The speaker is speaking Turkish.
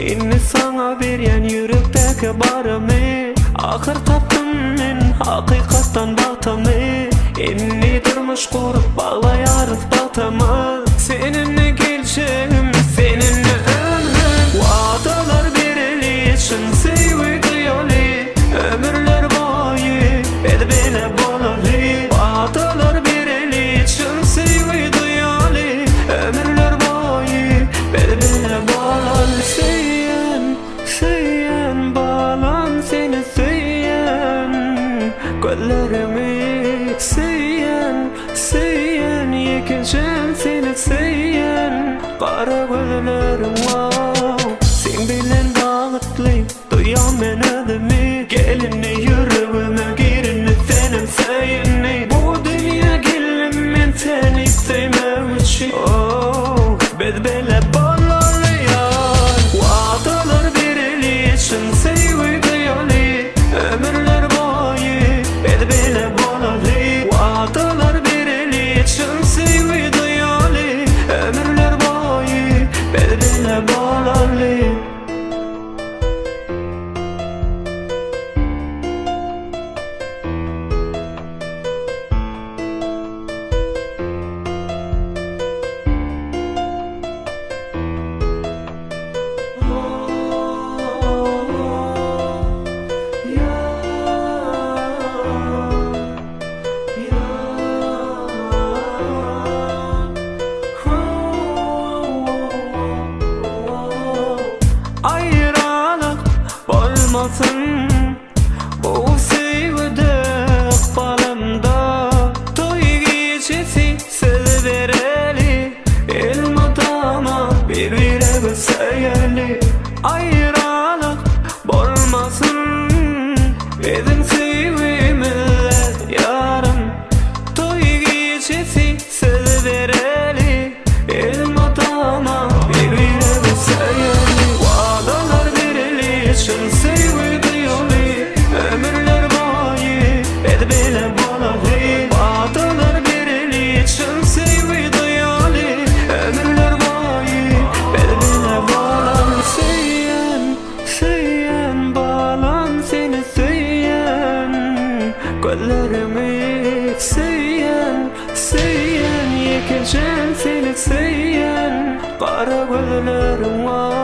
Seni sana beryen yürekteki barımı Ahir taptım men hakikattan batımı Inni durmuş kurup bağlayarız batımı Seninle gelişim, seninle ömrüm Vadalar berilişin sevgi duyali Ömürler boyu bedbele bolalı Vadalar berilişin sevgi duyali Ömürler boyu bedbele bolalı Söyyen balan seni söyyen Gözlerimi söyyen Yekeceğim seni söyyen Kara gözlerim wow Sen bilen bağıtlıyım duyan ben ödümü Gelinle yüreğime girinle senin sayını Bu dünya gelin men seni sevmem için Oh bedbele bolalı yar Vadalar berilişin sevgi duyali Ömürler boyu bedbele bolalı Vadalar berilişin sevgi duyali Ömürler boyu bedbele bolalı Ayrılık olmasın Bu sevgide balımda Toy gecesi söz vereli Elmadama birbirine sayeli Ayrılık olmasın Bizim sevgimizde yarın Toy gecesi söz vereli Elmadama birbirine sayeli Vadalar berilişin sevgi duyali Ömürler boyu bedbele bolalı Vadalar berilişin sevgi duyali Ömürler boyu bedbele bolalı Söyyen balan seni söyyen Gözlerimi söyyen Yekeceğim seni söyyen Kara gözlerim var